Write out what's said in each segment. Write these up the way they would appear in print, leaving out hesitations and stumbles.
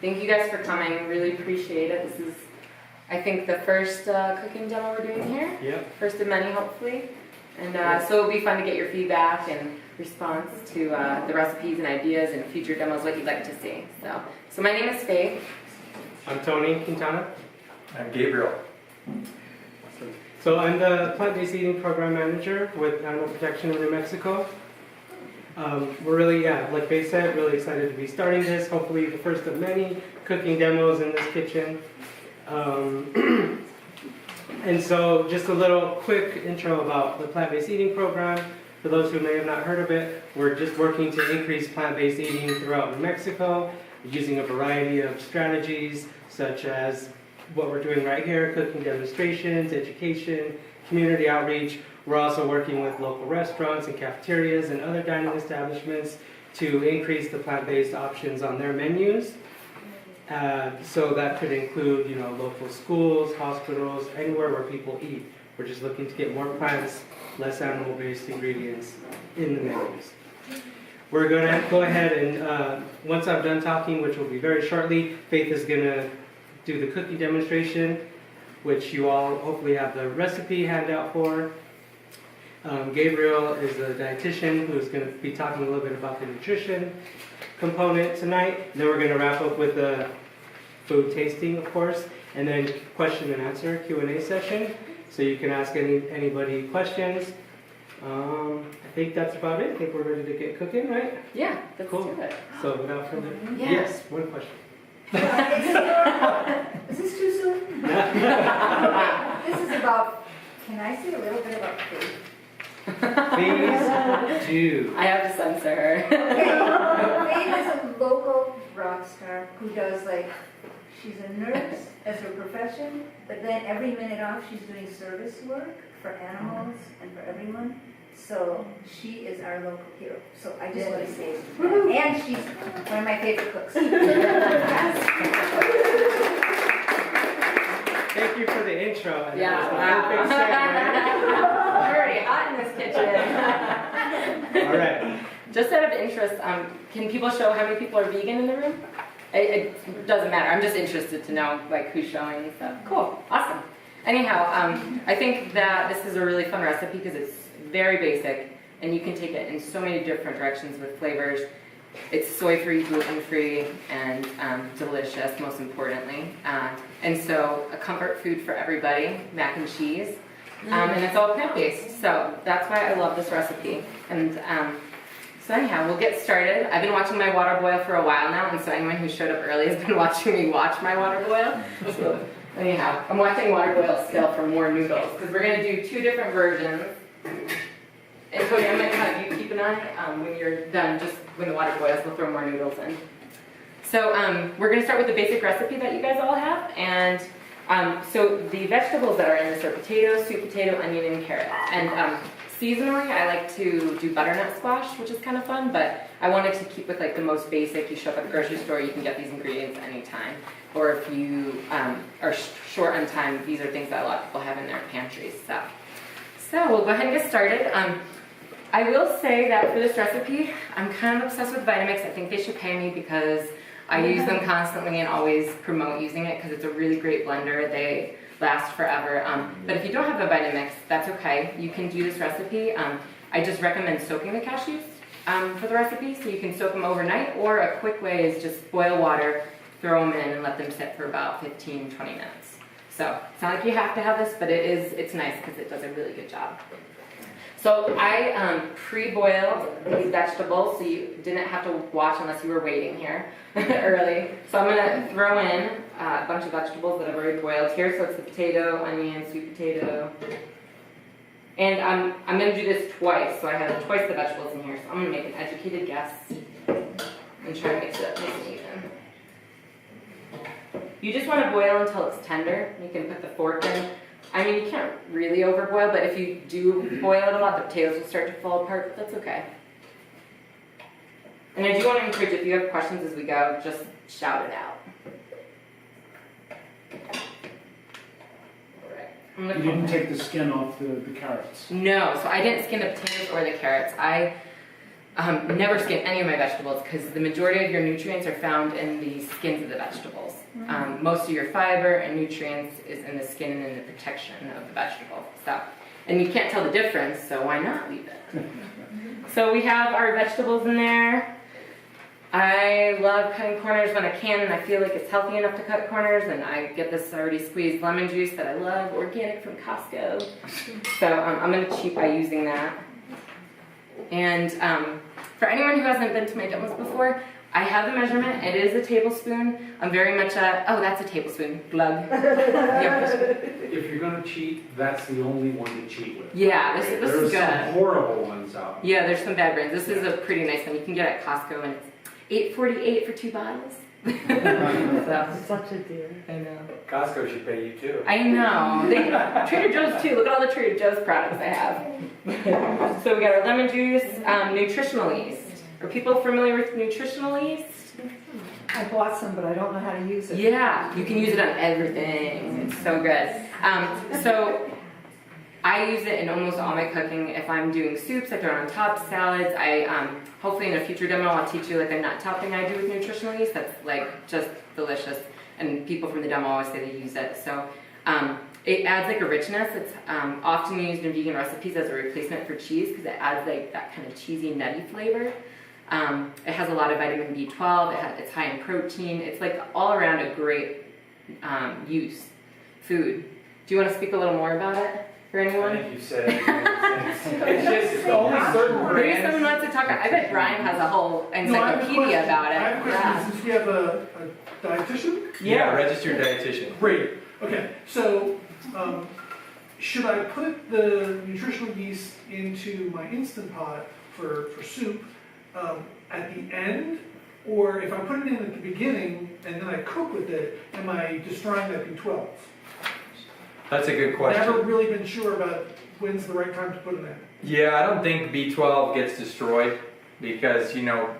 thank you guys for coming. Really appreciate it. This is, I think, the first cooking demo we're doing here. Yep. First of many, hopefully. And so it'll be fun to get your feedback and response to the recipes and ideas and future demos, what you'd like to see. So my name is Faith. I'm Tony Quintana. I'm Gabriel. So I'm the plant-based eating program manager with Animal Protection of New Mexico. We're really, like Faith said, really excited to be starting this. Hopefully the first of many cooking demos in this kitchen. And so just a little quick intro about the plant-based eating program. For those who may have not heard of it, we're just working to increase plant-based eating throughout New Mexico using a variety of strategies such as what we're doing right here, cooking demonstrations, education, community outreach. We're also working with local restaurants and cafeterias and other dining establishments to increase the plant-based options on their menus. So that could include, local schools, hospitals, anywhere where people eat. We're just looking to get more plants, less animal-based ingredients in the menus. We're going to go ahead and, once I'm done talking, which will be very shortly, Faith is going to do the cookie demonstration, which you all hopefully have the recipe handout for. Gabriel is a dietitian who's going to be talking a little bit about the nutrition component tonight. Then we're going to wrap up with the food tasting, of course, and then question and answer Q&A session. So you can ask anybody questions. I think that's about it. I think we're ready to get cooking, right? Yeah, let's Cool. do it. So without further ado, Yeah. yes, one question. Is this too soon? This is about, can I say a little bit about food? Please do. I have to censor her. Okay, Faith is a local rock star who does she's a nurse as her profession, but then every minute off she's doing service work for animals and for everyone. So she is our local hero. So I just want to say that. And she's one of my favorite cooks. Thank you for the intro. And Yeah, that was the perfect segue. We're already hot in this kitchen. All right. Just out of interest, can people show how many people are vegan in the room? It doesn't matter. I'm just interested to know who's showing and stuff. Cool, awesome. Anyhow, I think that this is a really fun recipe because it's very basic and you can take it in so many different directions with flavors. It's soy-free, gluten-free, and delicious, most importantly. And so a comfort food for everybody, mac and cheese. And it's all plant-based, so that's why I love this recipe. And so anyhow, we'll get started. I've been watching my water boil for a while now, and so anyone who showed up early has been watching me watch my water boil. So anyhow, I'm watching water boil still for more noodles, because we're going to do two different versions. And Cody, I'm going to have you keep an eye when you're done, just when the water boils, we'll throw more noodles in. So we're going to start with the basic recipe that you guys all have, and so the vegetables that are in this are potatoes, sweet potato, onion, and carrot. And seasonally, I like to do butternut squash, which is kind of fun, but I wanted to keep with the most basic. You show up at the grocery store, you can get these ingredients anytime. Or if you are short on time, these are things that a lot of people have in their pantries. So we'll go ahead and get started. I will say that for this recipe, I'm kind of obsessed with Vitamix. I think they should pay me because I use them constantly and always promote using it because it's a really great blender. They last forever. But if you don't have a Vitamix, that's okay. You can do this recipe. I just recommend soaking the cashews for the recipe, so you can soak them overnight, or a quick way is just boil water, throw them in, and let them sit for about 15-20 minutes. So it's not like you have to have this, but it's nice because it does a really good job. So I pre-boiled these vegetables so you didn't have to watch unless you were waiting here early. So I'm going to throw in a bunch of vegetables that I've already boiled here. So it's the potato, onion, sweet potato. And I'm going to do this twice, so I have twice the vegetables in here. So I'm going to make an educated guess and try to mix it up nice and even. You just want to boil until it's tender. You can put the fork in. I mean, you can't really overboil, but if you do boil it a lot, the potatoes will start to fall apart, but that's okay. And I do want to encourage, if you have questions as we go, just shout it out. All right. You didn't take the skin off the carrots? No, so I didn't skin the potatoes or the carrots. Never skin any of my vegetables because the majority of your nutrients are found in the skins of the vegetables. Most of your fiber and nutrients is in the skin and in the protection of the vegetable. So, and you can't tell the difference, so why not leave it? So we have our vegetables in there. I love cutting corners when I can, and I feel like it's healthy enough to cut corners, and I get this already squeezed lemon juice that I love, organic from Costco. So I'm going to cheat by using that. And for anyone who hasn't been to my demos before, I have the measurement. It is a tablespoon. I'm very much oh, that's a tablespoon. Glug. If you're going to cheat, that's the only one to cheat with. Yeah, this is There's good. some horrible ones out. Yeah, there's some bad brands. This is a pretty nice one. You can get it at Costco, and it's $8.48 for 2 bottles. So, Such a deal. I know. Costco should pay you too. I know. Trader Joe's too. Look at all the Trader Joe's products I have. So we got our lemon juice, nutritional yeast. Are people familiar with nutritional yeast? I bought some, but I don't know how to use it. Yeah, you can use it on everything. It's so good. So I use it in almost all my cooking. If I'm doing soups, I throw it on top, salads. I hopefully in a future demo I'll teach you like a nut topping I do with nutritional yeast. That's like just delicious. And people from the demo always say they use it. So it adds like a richness. It's often used in vegan recipes as a replacement for cheese because it adds like that kind of cheesy, nutty flavor. It has a lot of vitamin B12. It's high in protein. It's like all around a great food. Do you want to speak a little more about it for anyone? I think you said it. It's just only certain Maybe brands. someone wants to talk. I bet Brian has a whole encyclopedia about it. I have a question. Yeah. Since we have a dietitian? Yeah, registered dietitian. Great. Okay, so should I put the nutritional yeast into my Instant Pot for soup at the end? Or if I put it in at the beginning and then I cook with it, am I destroying that B12? That's a good question. Never really been sure about when's the right time to put it in. Yeah, I don't think B12 gets destroyed because, you know,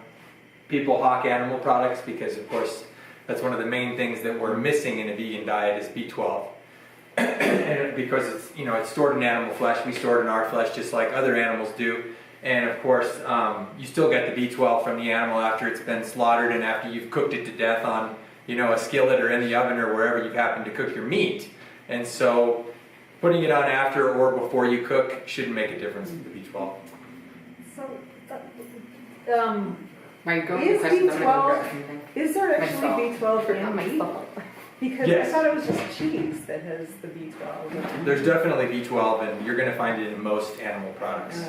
people hawk animal products because, of course, that's one of the main things that we're missing in a vegan diet is B12. And because it's, you know, it's stored in animal flesh, we store it in our flesh just like other animals do. And of course, you still get the B12 from the animal after it's been slaughtered and after you've cooked it to death on, you know, a skillet or in the oven or wherever you happen to cook your meat. And so putting it on after or before you cook shouldn't make a difference with the B12. So, Right, go Is with questions. I'm gonna go B12 grab something. is there actually Myself. B12 in meat? Because Yes. I thought it was just cheese that has the B12. There's definitely B12 and you're going to find it in most animal products.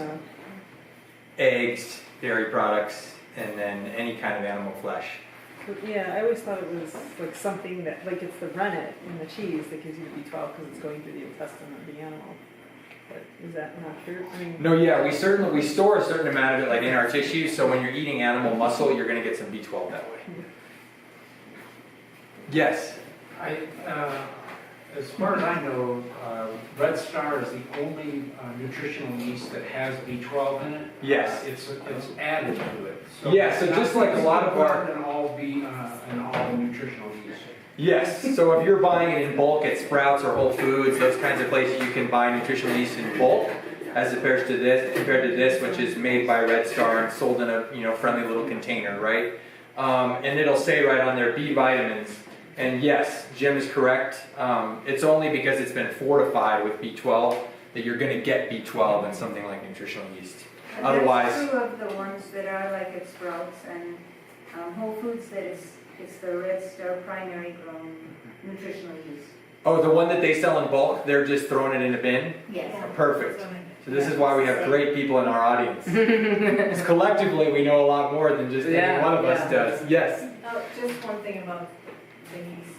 Eggs, dairy products, and then any kind of animal flesh. Yeah, I always thought it was like something that, like it's the rennet in the cheese that gives you the B12 because it's going through the intestine of the animal. But is that not true? I mean, No, yeah, we store a certain amount of it like in our tissues, so when you're eating animal muscle, you're going to get some B12 that way. Yes. As far as I know, Red Star is the only nutritional yeast that has B12 in it. Yes. It's added to it. Yeah, so just like a lot of our- in all nutritional yeast. Yes, so if you're buying it in bulk at Sprouts or Whole Foods, those kinds of places, you can buy nutritional yeast in bulk, as compared to this, which is made by Red Star and sold in a friendly little container, right? And it'll say right on there B vitamins. And yes, Jim is correct. It's only because it's been fortified with B12 that you're going to get B12 in something like nutritional yeast. And Otherwise, that's true of the ones that are like at Sprouts and Whole Foods, it's the Red Star primary grown nutritional yeast. oh, the one that they sell in bulk, they're just throwing it in a bin? Yes. Perfect. So this is why we have great people in our audience. Because collectively we know a lot more than just any one of us does. Yes. Oh, just one thing about the yeast.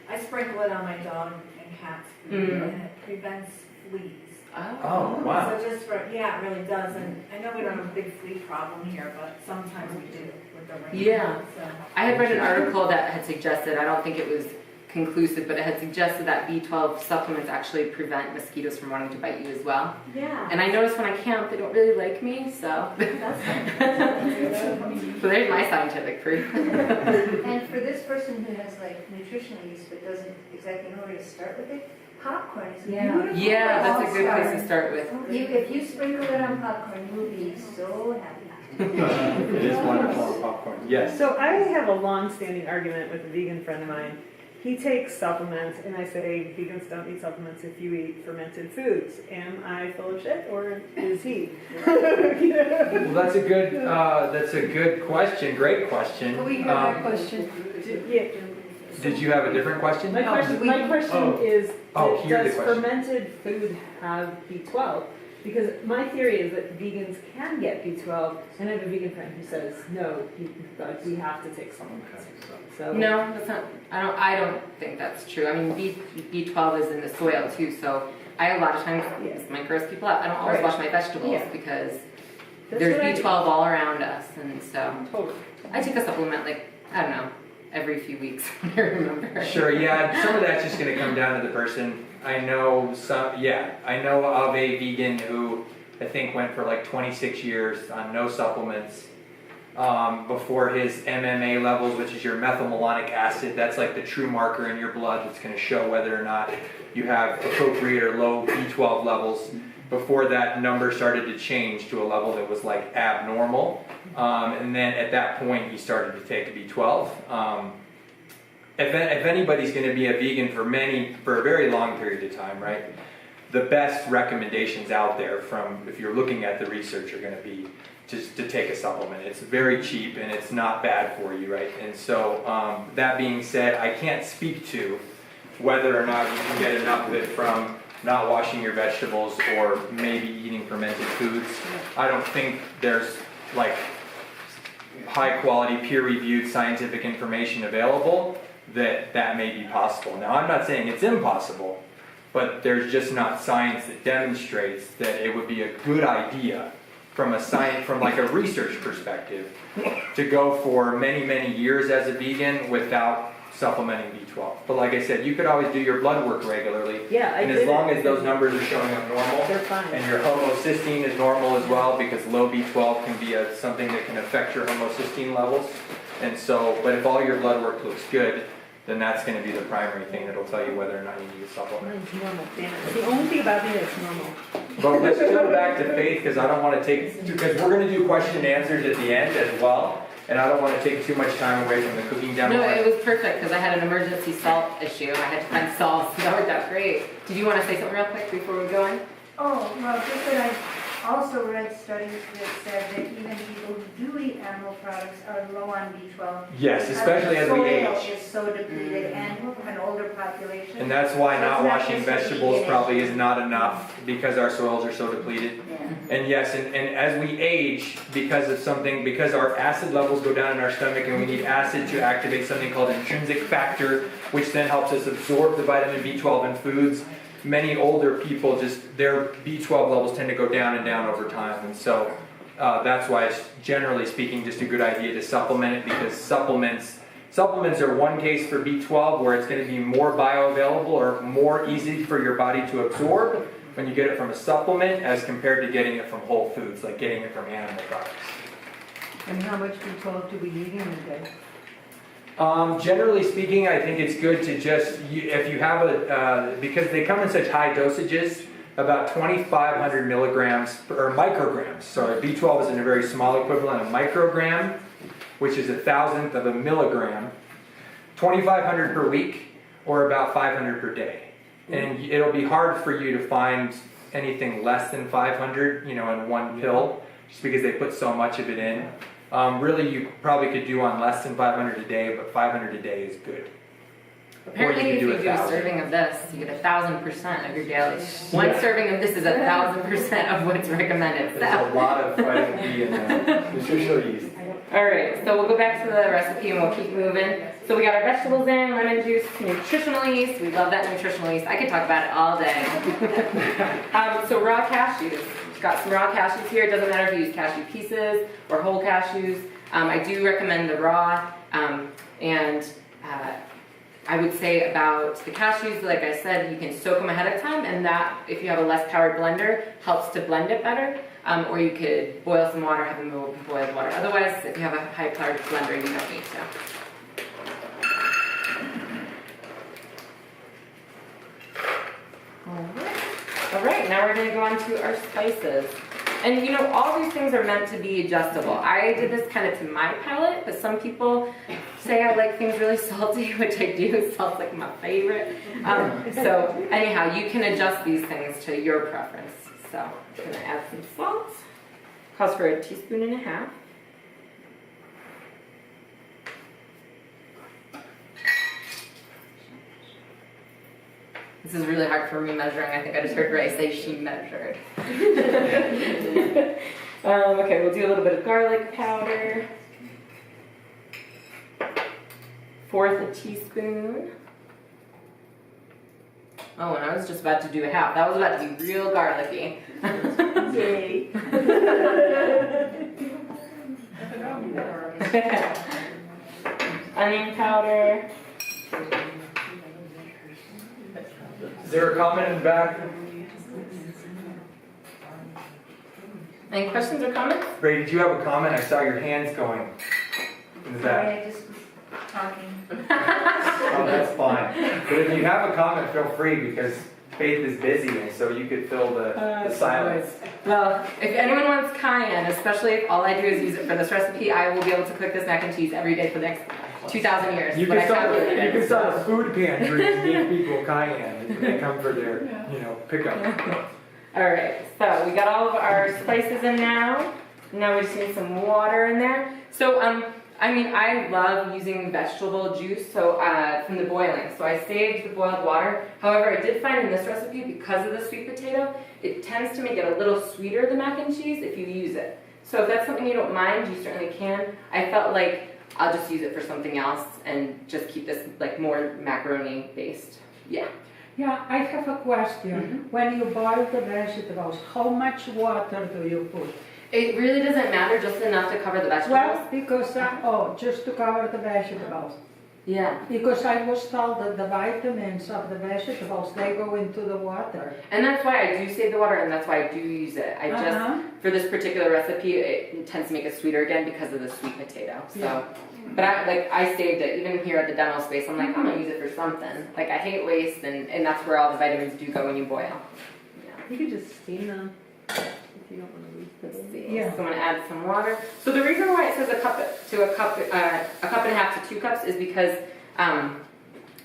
I sprinkle it on my dog and cat's food, and it prevents fleas. Oh, wow. So just for, yeah, it really does. And I know we don't have a big flea problem here, but sometimes we do with the rain. Yeah. So. I had read an article that had suggested, I don't think it was conclusive, but it had suggested that B12 supplements actually prevent mosquitoes from wanting to bite you as well. Yeah. And I noticed when I camp, they don't really like me, so. So there's my scientific proof. And for this person who has like nutritional yeast but doesn't exactly know where to start with it, popcorn is a beautiful Yeah, that's a good place place to start with. If you sprinkle it on popcorn, you will be so happy. It is wonderful popcorn. Yes. So I have a long-standing argument with a vegan friend of mine. He takes supplements, and I say vegans don't eat supplements if you eat fermented foods. Am I full of shit, or is he? Well, that's a good question. Great question. We have that question. Yeah. Did you have a different question? My question is, Oh, hear the does question. fermented food have B12? Because my theory is that vegans can get B12, and I have a vegan friend who says, no, we have to take supplements. So No, that's not. I don't think that's true. I mean, B12 is in the soil too, so a lot of times Yeah. this might gross people out. I don't always Right. wash my vegetables Yeah. because That's there's what I do. B12 all around us, and so Totally. I take a supplement like I don't know every few weeks when I remember. Sure, yeah, some of that's just gonna come down to the person. I know of a vegan who I think went for like 26 years on no supplements. Before his MMA levels, which is your methylmalonic acid, that's like the true marker in your blood that's gonna show whether or not you have appropriate or low B12 levels. Before that number started to change to a level that was like abnormal. And then at that point he started to take B12. If anybody's going to be a vegan for a very long period of time, right? The best recommendations out there from, if you're looking at the research, are going to be just to take a supplement. It's very cheap and it's not bad for you, right? And so that being said, I can't speak to whether or not you can get enough of it from not washing your vegetables or maybe eating fermented foods. I don't think there's like high quality peer-reviewed scientific information available that may be possible. Now I'm not saying it's impossible, but there's just not science that demonstrates that it would be a good idea from like a research perspective to go for many years as a vegan without supplementing B12. But like I said, you could always do your blood work regularly. Yeah, I and did as long it. as those numbers are showing up normal, They're fine. and your homocysteine is normal as well, because low B12 can be something that can affect your homocysteine levels. And so, but if all your blood work looks good, then that's going to be the primary thing that'll tell you whether or not you need a supplement. Mine's normal, damn it. The only thing about me that's normal. But let's go back to Faith, because I don't want to because we're going to do question and answers at the end as well, and I don't want to take too much time away from the cooking demo. No, it was perfect because I had an emergency salt issue. I had to find salt, so that worked out great. Did you want to say something real quick before we go on? Oh, well, just that I also read studies that said that even people who do eat animal products are low on B12. Yes, especially as we Soil age. is so depleted and an older population. And that's why So not it's not washing just the vegetables vegan probably issue. is not enough, because our soils are so depleted. Yeah. And yes, and as we age, because our acid levels go down in our stomach, and we need acid to activate something called intrinsic factor, which then helps us absorb the vitamin B12 in foods. Many older people, their B12 levels tend to go down and down over time. And so that's why it's, generally speaking, just a good idea to supplement it, because supplements are one case for B12 where it's going to be more bioavailable or more easy for your body to absorb when you get it from a supplement as compared to getting it from whole foods, like getting it from animal products. And how much B12 do we need in a day? Generally speaking, I think it's good to just, if you have because they come in such high dosages, about 2,500 milligrams, or micrograms. Sorry, B12 is in a very small equivalent. A microgram, which is 1,000th of a milligram, 2,500 per week, or about 500 per day. And it'll be hard for you to find anything less than 500, in one pill, just because they put so much of it in. Really, you probably could do on less than 500 a day, but 500 a day is good. Apparently, if you do a 1,000. serving of this, you get 1,000% of your daily. One serving of this is 1,000% of what's recommended. There's a lot of vitamin B in the nutritional yeast. All right, so we'll go back to the recipe and we'll keep moving. So we got our vegetables in, lemon juice, nutritional yeast. We love that nutritional yeast. I could talk about it all day. So raw cashews. We've got some raw cashews here. It doesn't matter if you use cashew pieces or whole cashews. I do recommend the raw. I would say about the cashews, like I said, you can soak them ahead of time, and that, if you have a less powered blender, helps to blend it better. Or you could boil some water, have them with boiled water. Otherwise, if you have a high powered blender, you don't need to. All right, now we're going to go on to our spices. And you know, all these things are meant to be adjustable. I did this kind of to my palate, but some people say I like things really salty, which I do. Salt's like my favorite. So anyhow, you can adjust these things to your preference. So I'm gonna add some salt. Calls for 1.5 teaspoons. This is really hard for me measuring. I think I just heard Ray say she measured. Okay, we'll do a little bit of garlic powder. 1/4 teaspoon. Oh, and I was just about to do a half. That was about to be real garlicky. Yay. Onion powder. Is there a comment in the back? Any questions or comments? Ray, did you have a comment? I saw your hands going in the back. Sorry, I just was talking. Oh, that's fine. But if you have a comment, feel free, because Faith is busy, and so you could fill the silence. Well, if anyone wants cayenne, especially if all I do is use it for this recipe, I will be able to cook this mac and cheese every day for the next 2,000 years. You But can I can't do it. start. You can start a food pantry and give people cayenne when they come for their, pickup. All right, so we got all of our spices in now. Now we just need some water in there. So, I love using vegetable juice from the boiling. So I saved the boiled water. However, I did find in this recipe, because of the sweet potato, it tends to make it a little sweeter, the mac and cheese, if you use it. So if that's something you don't mind, you certainly can. I felt like I'll just use it for something else and just keep this like more macaroni based. Yeah. Yeah, I have a question. When you boil the vegetables, how much water do you put? It really doesn't matter, just enough to cover the vegetables. Well, because, just to cover the vegetables. Yeah. Because I was told that the vitamins of the vegetables, they go into the water. And that's why I do save the water, and that's why I do use it. I just, for this particular recipe, it tends to make it sweeter again because of the sweet potato. So, Yeah. but I saved it, even here at the demo space, I'm like, I'm gonna use it for something. Like, I hate waste, and that's where all the vitamins do go when you boil. You could just steam them if you don't want to lose Let's them. see. Yeah. So I'm gonna add some water. So the reason why it says a cup and a half to 2 cups is because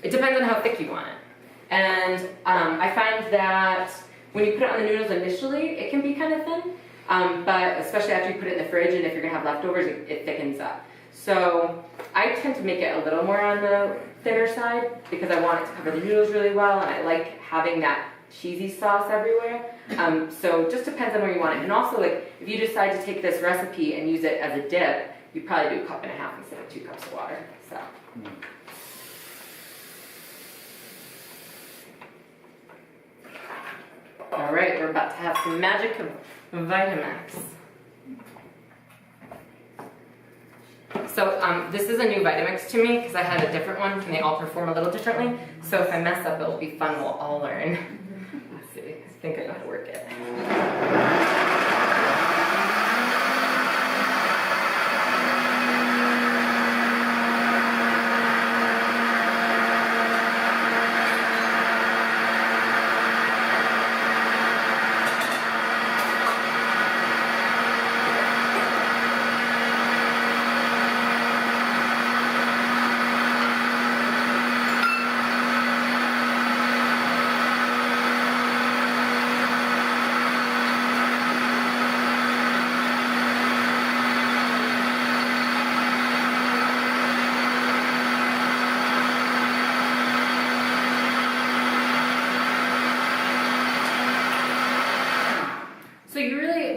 it depends on how thick you want it. And I find that when you put it on the noodles initially, it can be kind of thin. But especially after you put it in the fridge, and if you're gonna have leftovers, it thickens up. So I tend to make it a little more on the thinner side because I want it to cover the noodles really well, and I like having that cheesy sauce everywhere. So it just depends on where you want it. And also, like, if you decide to take this recipe and use it as a dip, you probably do a cup and a half instead of 2 cups of water. So. All right, we're about to have some magic of Vitamix. So this is a new Vitamix to me because I had a different one and they all perform a little differently. So if I mess up, it'll be fun. We'll all learn. Let's see. I think I know how to work it.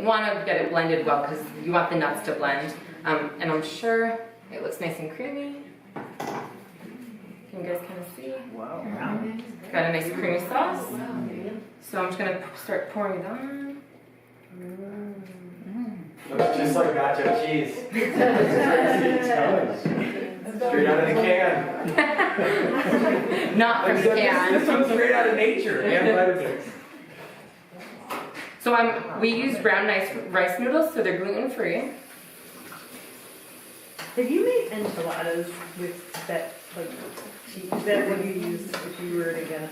Want to get it blended well because you want the nuts to blend, and I'm sure it looks nice and creamy. Can you guys kind of see? Wow. Got a nice creamy sauce. So I'm just gonna start pouring it on. Looks just like nacho cheese. Straight out of the can. Not from the can. This one's straight out of nature. So we use brown rice noodles, so they're gluten-free. Have you made enchiladas with that, like, cheese? Is that what you use if you were to get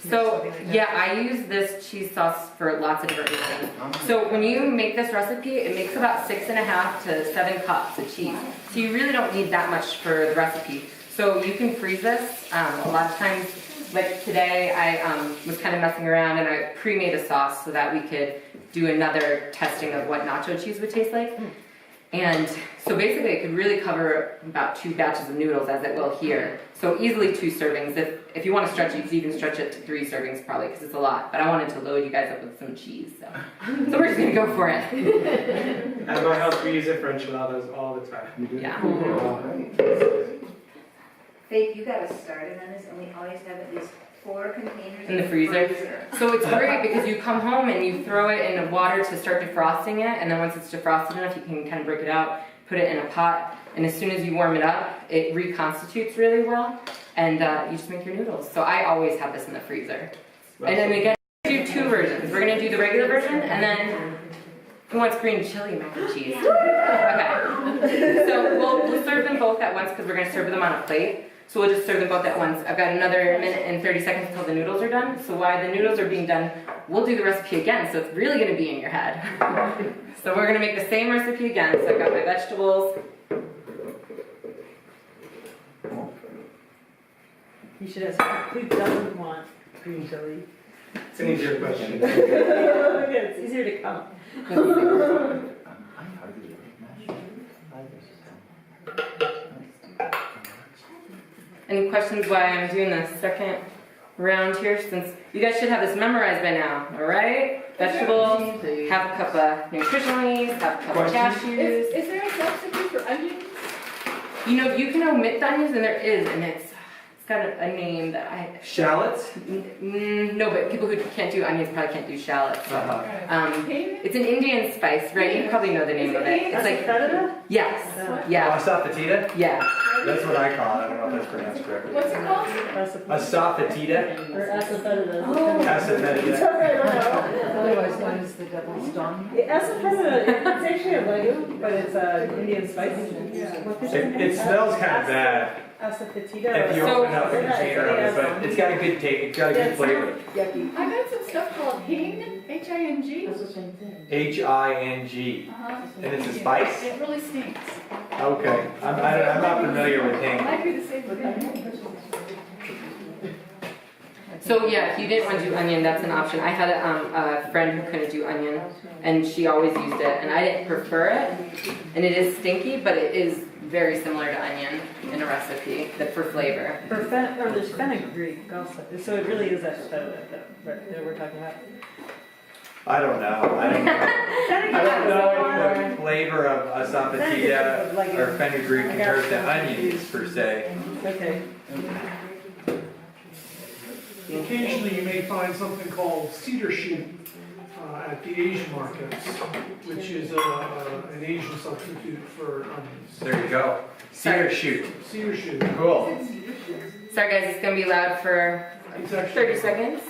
So, yeah, I use this cheese sauce for lots of different reasons. So when you make this recipe, it makes about 6.5 to 7 cups of cheese. So you really don't need that much for the recipe. So you can freeze this. A lot of times, like today, I was kind of messing around and I pre-made a sauce so that we could do another testing of what nacho cheese would taste like. And so basically it could really cover about 2 batches of noodles as it will here. So easily 2 servings. If you want to stretch it, you can even stretch it to 3 servings probably because it's a lot. But I wanted to load you guys up with some cheese. So we're just going to go for it. At my house, we use it for enchiladas all the time. Yeah. Faith, you got us started on this, and we always have at least 4 containers In the freezer. So it's great because you come home and you throw it in the water to start defrosting it, and then once it's defrosted enough, you can kind of break it out, put it in a pot, and as soon as you warm it up, it reconstitutes really well, and you just make your noodles. So I always have this in the freezer. And then again, we do 2 versions. We're gonna do the regular version, and then who wants green chili mac and cheese? Okay. So we'll serve them both at once because we're gonna serve them on a plate. So we'll just serve them both at once. I've got another minute and 30 seconds until the noodles are done. So while the noodles are being done, we'll do the recipe again. So it's really gonna be in your head. So we're gonna make the same recipe again. So I've got my vegetables. You should ask who doesn't want green chili. It's an easier question. It's easier to count. Any questions why I'm doing the second round here? Since you guys should have this memorized by now, all right? Vegetables, half a cup of nutritional yeast, half a cup of cashews. Is there a substitute for onions? You know, you can omit the onions, and there is, and it's got a name that I... Shallots? No, but people who can't do onions probably can't do shallots. So. Uh-huh. It's an Indian spice, right? You probably know the name of it. It's like... Yes. Yeah. Asafoetida? Yeah. That's what I call it. I don't know if that's pronounced correctly. What's it called? Asafoetida? Or asafoetida. Asafoetida. Otherwise known as the devil's dung. Asafoetida, it's actually a legume, but it's an Indian spice. It smells kind of bad Asafoetida. if you open up the container of it, but it's got a good taste. It's got a good flavor. Yucky. I got some stuff called hing, H-I-N-G. H-I-N-G. And it's a spice? It really stinks. Okay. I'm not familiar with It hing. might be the same with onions. So yeah, if you didn't want to do onion, that's an option. I had a friend who couldn't do onion, and she always used it, and I didn't prefer it. And it is stinky, but it is very similar to onion in a recipe for flavor. Or there's fenugreek also. So it really is asafoetida that we're talking about. I don't know. I don't know the flavor of asafoetida or fenugreek compared to onions per se. Okay. Occasionally you may find something called cedar shoot at the Asian markets, which is an Asian substitute for onions. There you go. Cedar shoot. Cedar shoot. Cool. Sorry guys, it's gonna be loud for It's actually 30 seconds.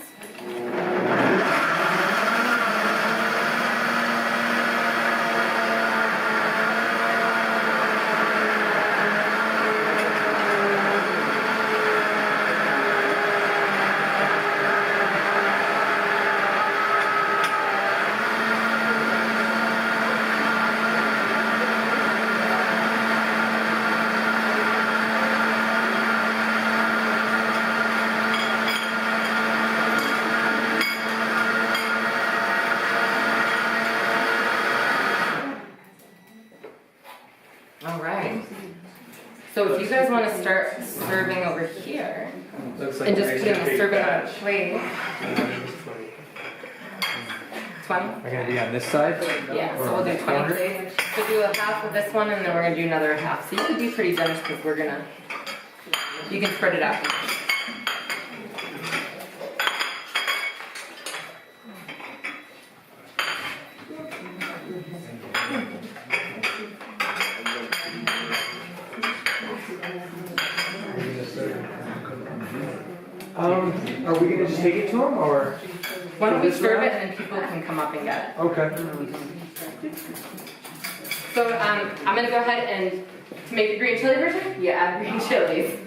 So if you guys want to start serving over here, Looks like and just a putting the big serving on a batch. plate. 20? Am I gonna be on this side? Yeah, so Or we'll on do the 20 corner? plates. So do a half of this one, and then we're gonna do another half. So you can be pretty generous because you can spread it out. Are we gonna just take it to them or? Why don't we serve it and then people can come up and get it. Okay. So I'm gonna go ahead and to make the green chili version, you add green chilies.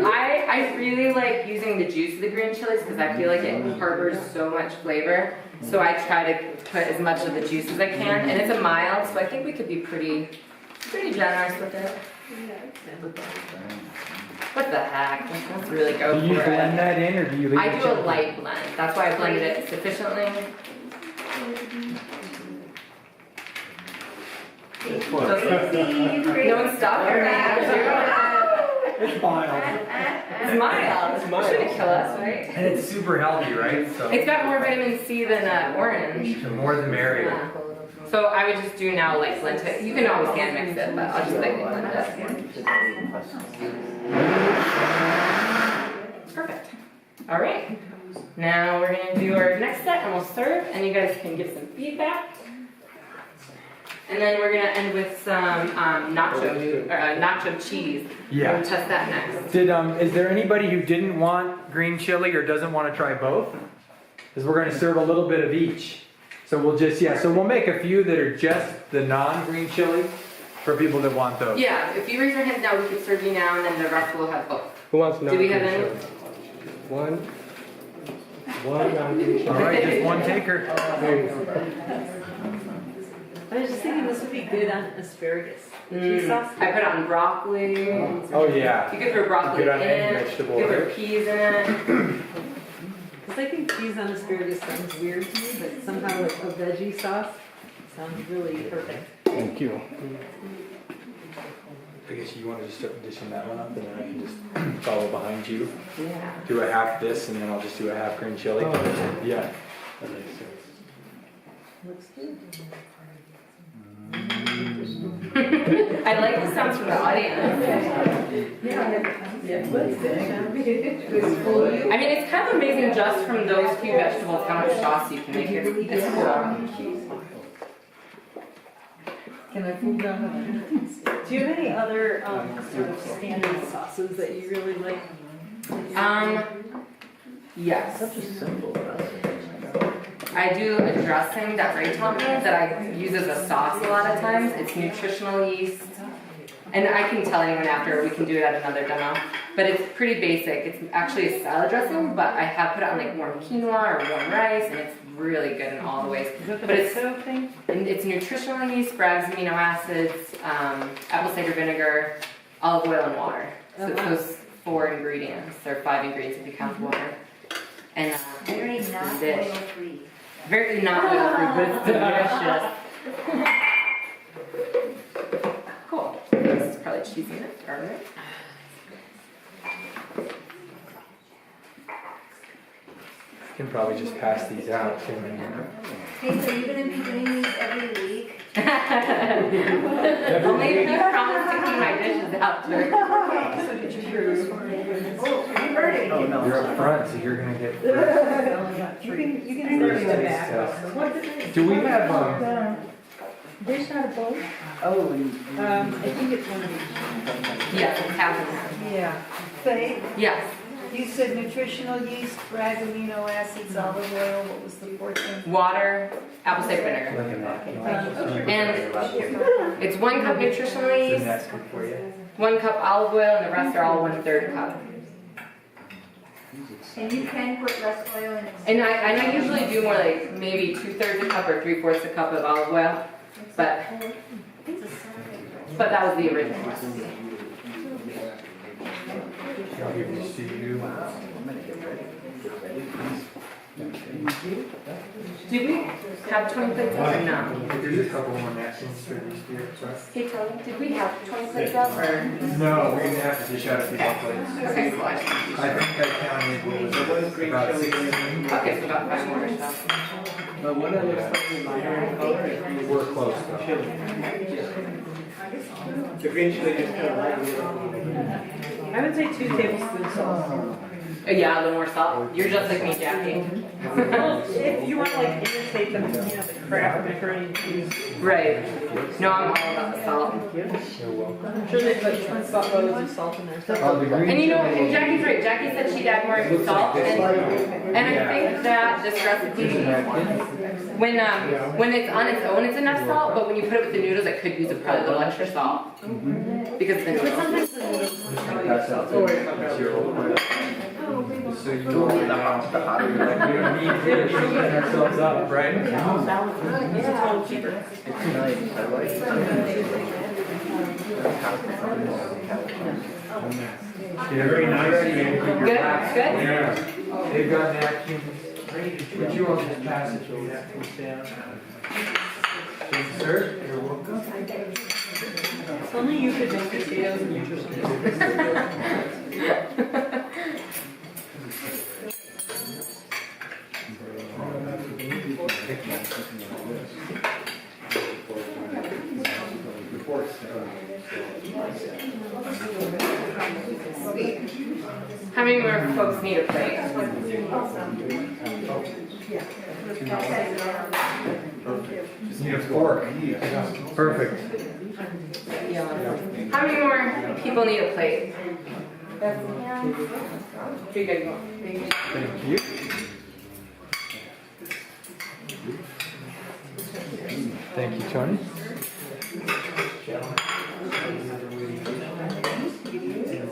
I I really like using the juice of the green chilies because I feel like it harbors so much flavor. So I try to put as much of the juice as I can, and it's a mild, so I think we could be pretty generous with it. What the heck? Let's really go Do you for blend it. that in or do you leave I it do a chunky? light blend. That's why I blended it sufficiently. Don't stop her now. It's mild. It's mild. It's shouldn't kill us, right? And it's super healthy, right? So It's got more vitamin C than orange. the more the merrier. Yeah. So I would just do now like blend it. You can always hand mix it, but I'll just like blend it. Perfect. All right. Now we're gonna do our next set and we'll serve, and you guys can give some feedback. And then we're gonna end with some nacho cheese. Yeah. We'll test that next. Is there anybody who didn't want green chili or doesn't want to try both? Because we're going to serve a little bit of each. So we'll so we'll make a few that are just the non-green chili for people that want those. Yeah, if you raise your hands now, we can serve you now, and then the rest will have both. Who wants to know? Do we have any? One non-green All right, just one taker. There you go. I was just thinking this would be good on asparagus. Cheese sauce. I put it on broccoli. Oh yeah. You could throw broccoli Good on in any it. vegetable, You could right? throw peas in it. Because I think cheese on asparagus sounds weird to me, but somehow like a veggie sauce sounds really perfect. Thank you. I guess you want to just start dishing that one up and then I can just follow behind you. Yeah. Do a half this and then I'll just do a half green chili. Oh. Yeah. That makes sense. Looks good. I like the sounds from the audience. I mean, it's kind of amazing just from those few vegetables how much sauce you can make. It's cool. Can I pull down? Do you have any other sort of standard sauces that you really like? Yes. Such a simple recipe. I do a dressing that Ray taught me that I use as a sauce a lot of times. It's nutritional yeast. And I can tell anyone after, we can do it at another demo. But it's pretty basic. It's actually a salad dressing, but I have put it on like warm quinoa or warm rice, and it's really good in all the ways. Is that the But it's pesto thing? And it's nutritional yeast, Bragg's amino acids, apple cider vinegar, olive oil, and water. So it's those 4 ingredients, or 5 ingredients if you count water. And Very not dish. oil free. Very not oil free, but it's delicious. Cool. This is probably cheesy enough to start with. Can probably just pass these out. Hey, so you're gonna be doing these every week? Only if you promise to keep my dishes out there. Oh, I heard it. You're up front, so you're gonna get. You can serve in the back. Do we have Dish out of both? I think it's one of these. Yes, it's half and half. Yeah. Faye, Yes. you said nutritional yeast, Bragg amino acids, olive oil, what was the fourth thing? Water, apple cider vinegar. And it's 1 cup nutritional yeast, That's good for you. 1 cup olive oil, and the rest are all 1/3 cup. And you can put less oil in it. And I usually do more like maybe 2/3 a cup or 3/4 a cup of olive oil, but that was the original recipe. I'll give these to you. Did we have 20 plates out or no? There's a couple more napkins for these here. Hey Tony, did we have 20 plates out or? No, we're gonna have to dish out a few more plates. Okay, cool. I think I counted what was it, about 16. Okay, so about 5 more or so. But one of those We're close though. the green chili just kind of light. I would say 2 tablespoons salt. Yeah, a little more salt. You're just like me, Jackie. Well, if you want to like imitate them, the Kraft macaroni and cheese. Right. No, I'm all about the salt. I'm sure they put loads of salt in there. Oh, the green And you know, chili. and Jackie's right. Jackie said she'd add more salt, and I think that this recipe When it's on its own, it's enough salt, but when you put it with the noodles, it could use probably a little extra salt. Because the noodles. So you know now, we don't need to beat ourselves up, right? Yeah, very nice. Good? Good? Yeah. They've got napkins. Would you all just pass it to napkins down? Sir, you're welcome. If only you could make potatoes and nutrition. How many more folks need a plate? Just need a fork. Perfect. How many more people need a plate? Pretty good. Thank you. Thank you, Tony.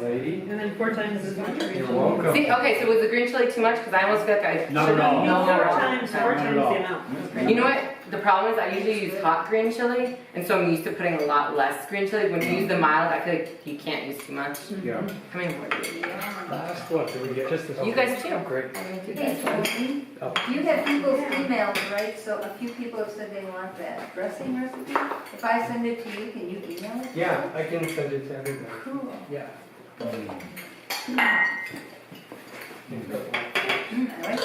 Lady. And then 4 times as much. You're welcome. See, okay, so was the green chili too much? Because I almost feel like I Not at all. No, Four not at all. times the amount. You know what? The problem is I usually use hot green chili, and so I'm used to putting a lot less green chili. When you use the mild, I feel like you can't use too much. Yeah. How many more do you need? Last one, did we get just the? You guys too. Great. Hey, Tony, you have people's emails, right? So a few people have said they want that dressing recipe. If I send it to you, can you email it? Yeah, I can send it to everybody. Cool. Yeah. I like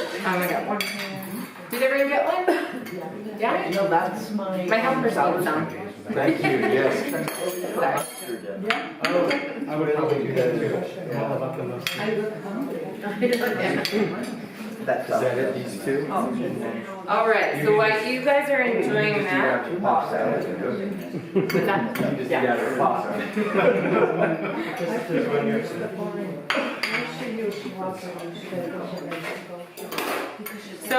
it. I got one. Did everyone get one? Yeah? No, that's my. My helpers need some. Thank you, yes. Oh, I would probably do that too. All about the most. Is that it, these two? All right, so while you guys are enjoying that, what's that? Yeah. Just when you're. So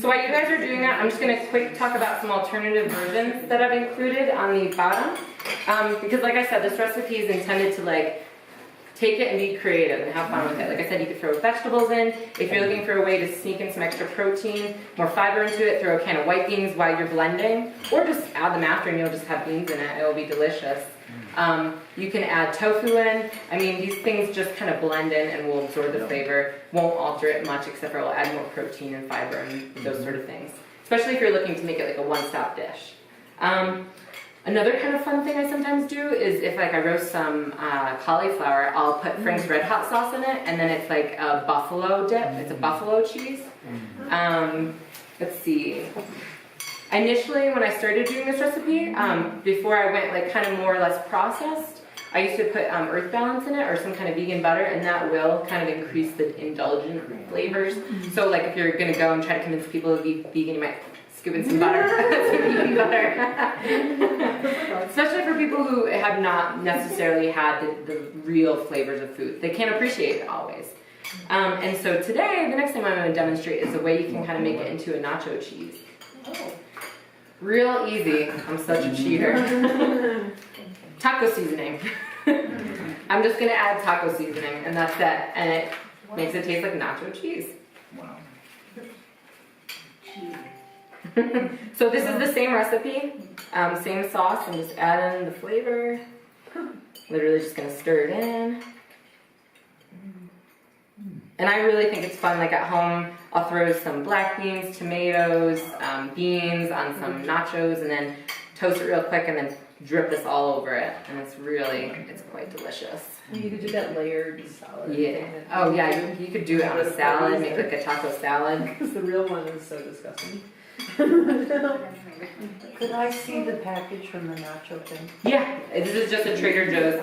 while you guys are doing that, I'm just gonna quick talk about some alternative versions that I've included on the bottom. Because like I said, this recipe is intended to like take it and be creative and have fun with it. Like I said, you could throw vegetables in. If you're looking for a way to sneak in some extra protein, more fiber into it, throw a can of white beans while you're blending, or just add them after and you'll just have beans in it. It'll be delicious. You can add tofu in. I mean, these things just kind of blend in and will absorb the flavor. Won't alter it much, except for it'll add more protein and fiber and those sort of things. Especially if you're looking to make it like a one-stop dish. Another kind of fun thing I sometimes do is if like I roast some cauliflower, I'll put Frank's Red Hot sauce in it, and then it's like a buffalo dip. It's a buffalo cheese. Let's see. Initially, when I started doing this recipe, before I went like kind of more or less processed, I used to put earth balance in it or some kind of vegan butter, and that will kind of increase the indulgent flavors. So like if you're gonna go and try to convince people to be vegan, you might scoop in some butter, some vegan butter. Especially for people who have not necessarily had the real flavors of food. They can't appreciate it always. And so today, the next thing I'm gonna demonstrate is a way you can kind of make it into a nacho cheese. Real easy. I'm such a cheater. Taco seasoning. I'm just gonna add taco seasoning, and that's it. And it makes it taste like nacho cheese. Wow. So this is the same recipe, same sauce, and just add in the flavor. Literally just gonna stir it in. And I really think it's fun, like at home, I'll throw some black beans, tomatoes, beans on some nachos, and then toast it real quick, and then drip this all over it. And it's quite delicious. You could do that layered salad. Yeah. Oh yeah, you could do it on a salad, make like a taco salad. Because the real one is so disgusting. Could I see the package from the nacho thing? Yeah, this is just a Trader Joe's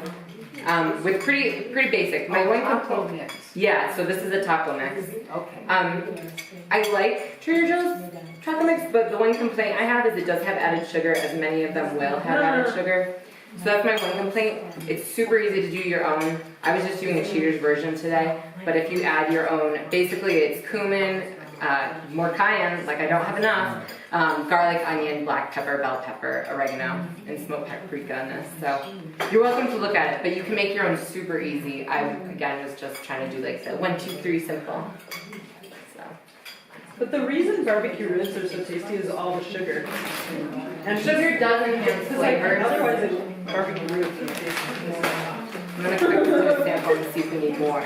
with pretty basic. My one taco mix. Yeah, so this is a taco mix. Okay. I like Trader Joe's taco mix, but the one complaint I have is it does have added sugar, as many of them will have added sugar. So that's my one complaint. It's super easy to do your own. I was just doing a Cheater's version today, but if you add your own, basically it's cumin, more cayenne, like I don't have enough, garlic, onion, black pepper, bell pepper, oregano, and smoked paprika in this. So you're welcome to look at it, but you can make your own super easy. I, again, was just trying to do like the 1, 2, 3 simple. So. But the reason barbecue ribs are so tasty is all the sugar. And sugar does enhance flavor. Otherwise, barbecue ribs are tasty. I'm gonna quickly do a sample and see if we need more.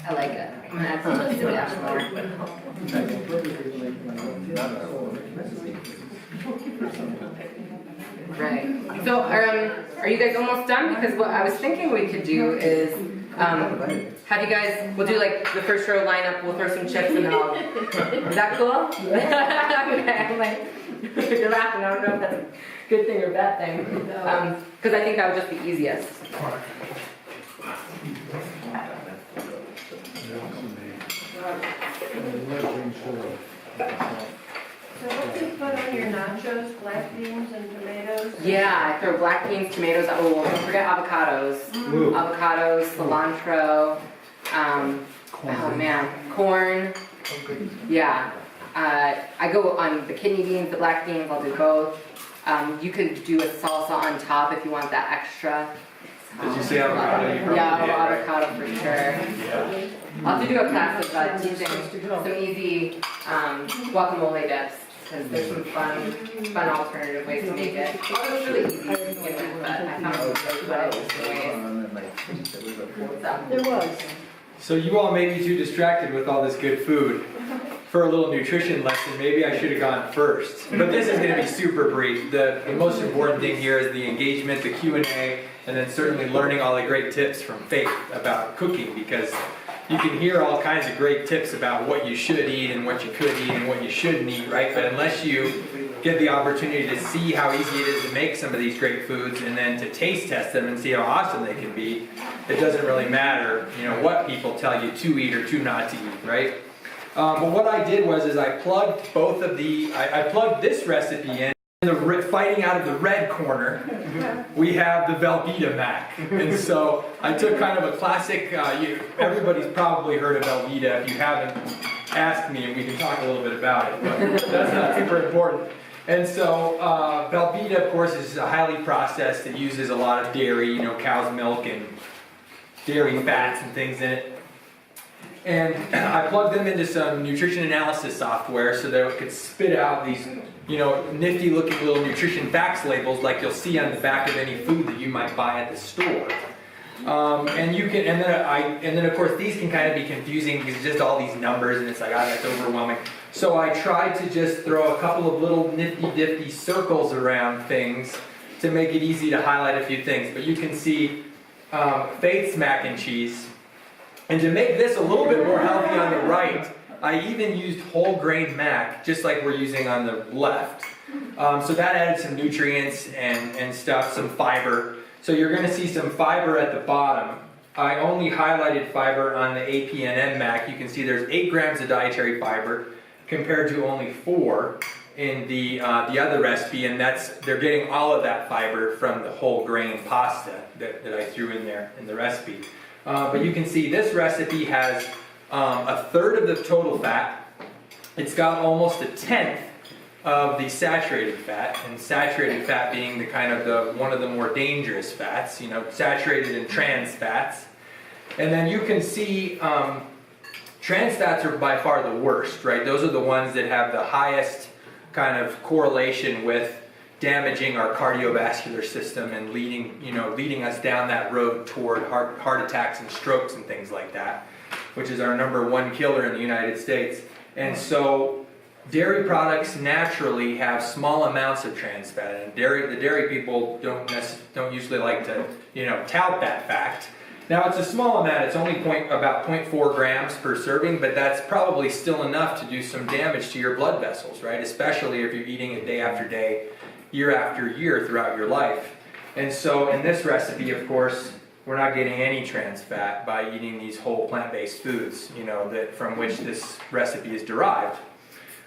I like it. I'm gonna add some dash more. Right. So, are you guys almost done? Because what I was thinking we could do is have you guys, we'll do like the first row lineup, we'll throw some chips and then I'll, is that cool? Okay, I'm like, you're laughing, I don't know if that's a good thing or a bad thing. Because I think that would just be easiest. So what do you put on your nachos, black beans and tomatoes? Yeah, I throw black beans, tomatoes, oh, don't forget avocados. Avocados, cilantro, oh man, corn. Yeah, I go on the kidney beans, the black beans, I'll do both. You could do a salsa on top if you want that extra. Did you say avocado? Yeah, avocado for sure. Yeah. I'll have to do a class of teaching some easy guacamole dips, because there's some fun alternative ways to make it. It was really easy to begin with, but I found some ways. There was. So you all may be too distracted with all this good food. For a little nutrition lesson, maybe I should have gone first. But this is going to be super brief. The most important thing here is the engagement, the Q&A, and then certainly learning all the great tips from Faith about cooking, because you can hear all kinds of great tips about what you should eat and what you could eat and what you shouldn't eat, right? But unless you get the opportunity to see how easy it is to make some of these great foods and then to taste test them and see how awesome they can be, it doesn't really matter, you know, what people tell you to eat or to not to eat, right? But what I did was I plugged both of I plugged this recipe in. Fighting out of the red corner, we have the Velveeta Mac. And so I took kind of a classic, everybody's probably heard of Velveeta. If you haven't, ask me and we can talk a little bit about it, but that's not super important. And so Velveeta, of course, is highly processed. It uses a lot of dairy, you know, cow's milk and dairy fats and things in it. And I plugged them into some nutrition analysis software so that it could spit out these, you know, nifty looking little nutrition facts labels like you'll see on the back of any food that you might buy at the store. And then of course these can kind of be confusing because it's just all these numbers and it's like, ah, that's overwhelming. So I tried to just throw a couple of little nifty circles around things to make it easy to highlight a few things. But you can see Faith's Mac-n-Cheeze. And to make this a little bit more healthy on the right, I even used whole grain mac, just like we're using on the left. So that added some nutrients and stuff, some fiber. So you're going to see some fiber at the bottom. I only highlighted fiber on the APNM mac. You can see there's 8 grams of dietary fiber compared to only 4 in the other recipe, and they're getting all of that fiber from the whole grain pasta that I threw in there in the recipe. But you can see this recipe has a third of the total fat. It's got almost a tenth of the saturated fat, and saturated fat being the kind of one of the more dangerous fats, you know, saturated and trans fats. And then you can see trans fats are by far the worst, right? Those are the ones that have the highest kind of correlation with damaging our cardiovascular system and leading us down that road toward heart attacks and strokes and things like that, which is our #1 killer in the United States. And so dairy products naturally have small amounts of trans fat, and the dairy people don't usually like to, you know, tout that fact. Now it's a small amount, it's only about 0.4 grams per serving, but that's probably still enough to do some damage to your blood vessels, right? Especially if you're eating it day after day, year after year throughout your life. And so in this recipe, of course, we're not getting any trans fat by eating these whole plant-based foods, you know, from which this recipe is derived.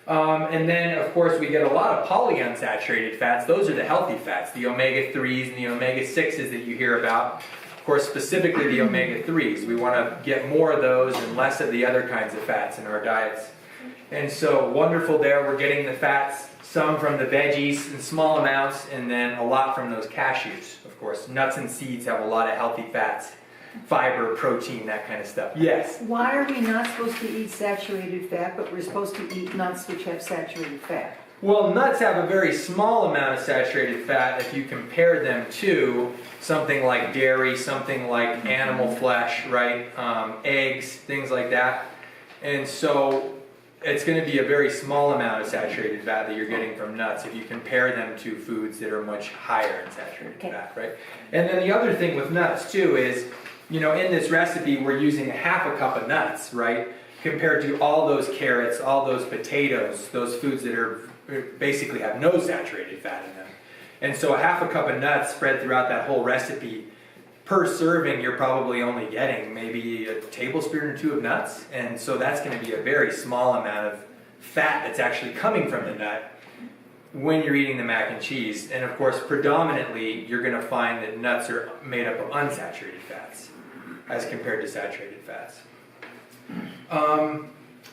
And then, of course, we get a lot of polyunsaturated fats. Those are the healthy fats, the omega-3s and the omega-6s that you hear about. course, specifically the omega-3s. We want to get more of those and less of the other kinds of fats in our diets. And so wonderful there, we're getting the fats, some from the veggies in small amounts, and then a lot from those cashews, of course. Nuts and seeds have a lot of healthy fats, fiber, protein, that kind of stuff. Yes? Why are we not supposed to eat saturated fat, but we're supposed to eat nuts which have saturated fat? Well, nuts have a very small amount of saturated fat if you compare them to something like dairy, something like animal flesh, right? Eggs, things like that. And so it's going to be a very small amount of saturated fat that you're getting from nuts if you compare them to foods that are much higher in saturated fat, right? And then the other thing with nuts too is, in this recipe we're using a half a cup of nuts, right? Compared to all those carrots, all those potatoes, those foods that are basically have no saturated fat in them. And so a half a cup of nuts spread throughout that whole recipe, per serving you're probably only getting maybe a tablespoon or two of nuts, and so that's going to be a very small amount of fat that's actually coming from the nut when you're eating the mac and cheese. And of course, predominantly you're going to find that nuts are made up of unsaturated fats as compared to saturated fats.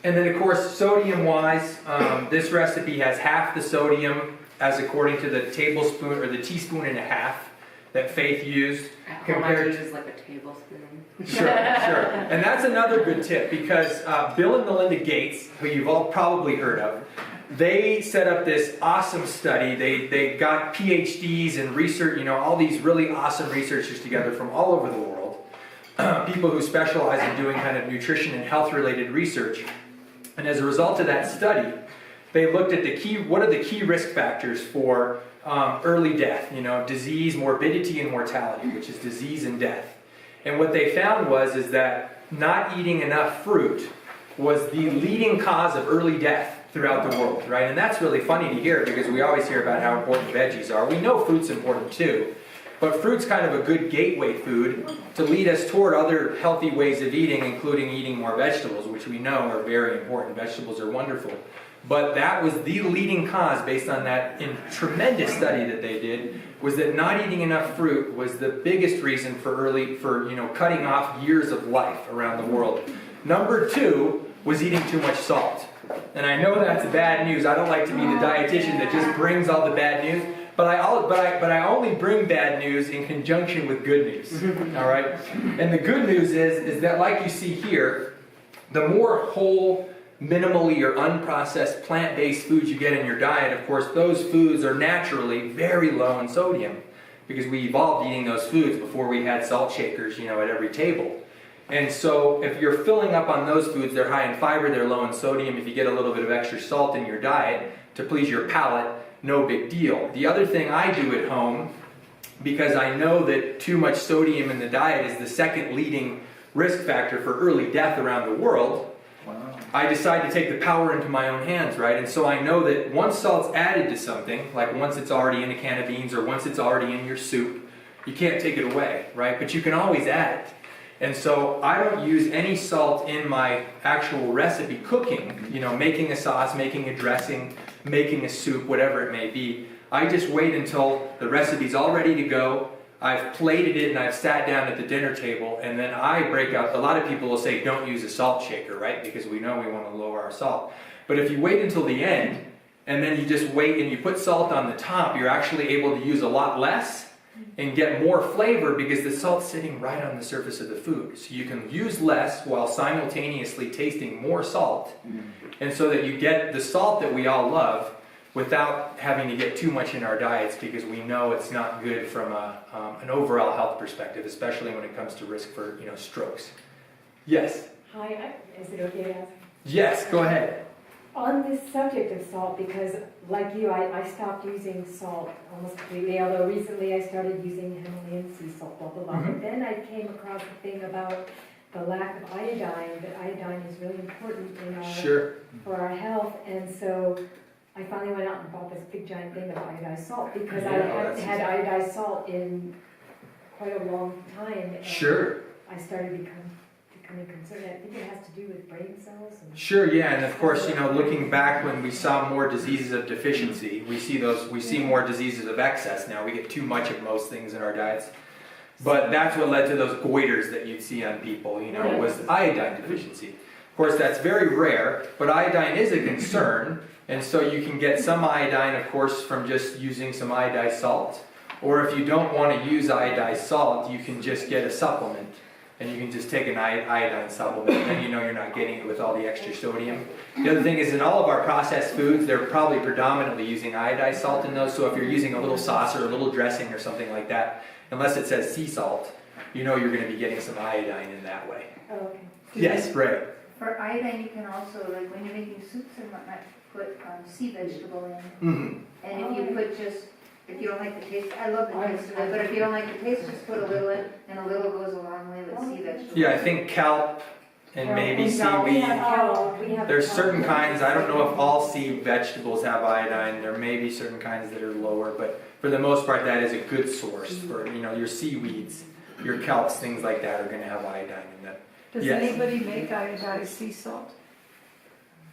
And then of course, sodium wise, this recipe has half the sodium as according to the tablespoon or the teaspoon and a half that Faith used. Compared to use like a tablespoon. Sure. And that's another good tip because Bill and Melinda Gates, who you've all probably heard of, they set up this awesome study. They got PhDs and research, all these really awesome researchers together from all over the world. People who specialize in doing kind of nutrition and health related research. And as a result of that study, they looked at what are the key risk factors for early death, disease, morbidity, and mortality, which is disease and death. And what they found is that not eating enough fruit was the leading cause of early death throughout the world, right? And that's really funny to hear because we always hear about how important veggies are. We know fruit's important too, but fruit's kind of a good gateway food to lead us toward other healthy ways of eating, including eating more vegetables, which we know are very important. Vegetables are wonderful. But that was the leading cause, based on that tremendous study that they did, was that not eating enough fruit was the biggest reason for cutting off years of life around the world. Number 2 was eating too much salt. And I know that's bad news. I don't like to be the dietitian that just brings all the bad news, but I only bring bad news in conjunction with good news. All right? And the good news is that, like you see here, the more whole, minimally or unprocessed plant-based foods you get in your diet, of course, those foods are naturally very low in sodium because we evolved eating those foods before we had salt shakers, at every table. And so if you're filling up on those foods, they're high in fiber, they're low in sodium. If you get a little bit of extra salt in your diet to please your palate, no big deal. The other thing I do at home, because I know that too much sodium in the diet is the second leading risk factor for early death around the world, I decide to take the power into my own hands, right? And so I know that once salt's added to something, like once it's already in a can of beans or once it's already in your soup, you can't take it away, right? But you can always add it. And so I don't use any salt in my actual recipe cooking, making a sauce, making a dressing, making a soup, whatever it may be. I just wait until the recipe's all ready to go. I've plated it and I've sat down at the dinner table, and then I break out. A lot of people will say don't use a salt shaker, right? Because we know we want to lower our salt. But if you wait until the end and then you just wait and you put salt on the top, you're actually able to use a lot less and get more flavor because the salt's sitting right on the surface of the food. So you can use less while simultaneously tasting more salt, and so that you get the salt that we all love without having to get too much in our diets, because we know it's not good from an overall health perspective, especially when it comes to risk for strokes. Yes? Hi, is it okay to ask? Yes, go ahead. On this subject of salt, because like you, I stopped using salt almost completely, although recently I started using Himalayan sea salt, blah, blah, blah. But then I came across the thing about the lack of iodine, that iodine is really important in for our health, and so I finally went out and bought this big giant thing of iodized salt because I hadn't had iodized salt in quite a long time. And I started becoming concerned. I think it has to do with brain cells. And of course, looking back when we saw more diseases of deficiency, we see more diseases of excess now. We get too much of most things in our diets. But that's what led to those goiters that you'd see on people, was iodine deficiency. Of course, that's very rare, but iodine is a concern, and so you can get some iodine, of course, from just using some iodized salt. Or if you don't want to use iodized salt, you can just get a supplement, and you can just take an iodine supplement, and then you're not getting it with all the extra sodium. The other thing is, in all of our processed foods, they're probably predominantly using iodized salt in those, so if you're using a little sauce or a little dressing or something like that, unless it says sea salt, you're going to be getting some iodine in that way. Oh, okay. Yes, right. For iodine, you can also, like when you're making soups and whatnot, put sea vegetable in. Mm-hmm. And if you put if you don't like the taste, I love the taste of it, but if you don't like the taste, just put a little in, and a little goes a long way with sea vegetable. Yeah, I think kelp and maybe seaweed. There's certain kinds, I don't know if all sea vegetables have iodine, there may be certain kinds that are lower, but for the most part that is a good source for, your seaweeds, your kelps, things like that are going to have iodine in them. Does Yes. anybody make iodized sea salt?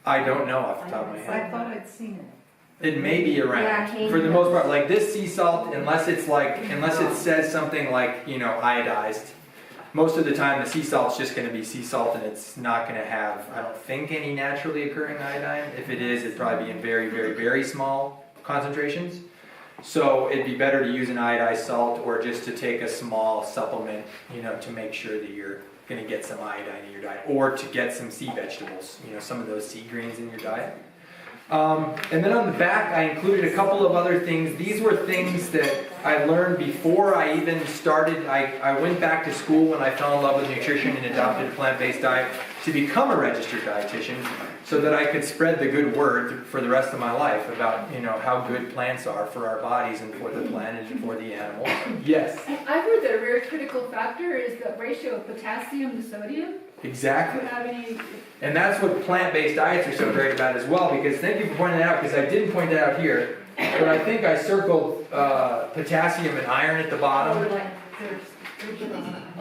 I don't know off the top of my I head. thought I'd seen it. It may be around. Yeah, For the most part, like this sea salt, unless it says something like, iodized, most of the time the sea salt's just going to be sea salt and it's not going to have, I don't think, any naturally occurring iodine. If it is, it'd probably be in very, very, very small concentrations. So it'd be better to use an iodized salt or just to take a small supplement, to make sure that you're going to get some iodine in your diet, or to get some sea vegetables, some of those sea greens in your diet. And then on the back, I included a couple of other things. These were things that I learned before I even started. I went back to school when I fell in love with nutrition and adopted a plant-based diet to become a registered dietitian, so that I could spread the good word for the rest of my life about, how good plants are for our bodies and for the planet and for the animals. Yes? I've heard that a very critical factor is the ratio of potassium to sodium. Exactly. Do you have any? And that's what plant-based diets are so great about as well, because thank you for pointing that out, because I didn't point that out here, but I think I circled potassium and iron at the bottom.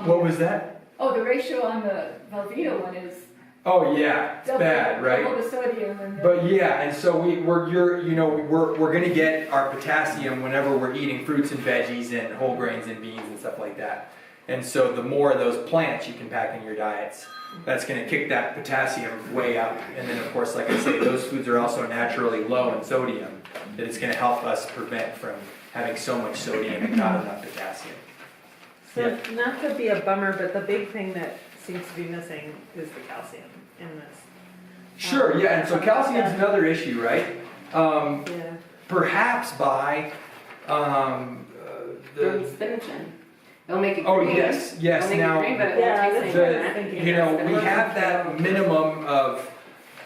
What was that? Oh, the ratio on the Velveeta one is Oh yeah, it's bad, right? double the sodium. And But yeah, and so we're going to get our potassium whenever we're eating fruits and veggies and whole grains and beans and stuff like that. And so the more of those plants you can pack in your diets, that's going to kick that potassium way up. And then of course, like I say, those foods are also naturally low in sodium, that it's going to help us prevent from having so much sodium and not enough potassium. So not to be a bummer, but the big thing that seems to be missing is the calcium in this. Sure, yeah, and so calcium's another issue, right? Yeah. Perhaps by From the spinach in. It'll make it oh green. yes, yes. It'll make Now it green, but it Yeah, won't taste that's like what I'm that. thinking. we have that minimum of,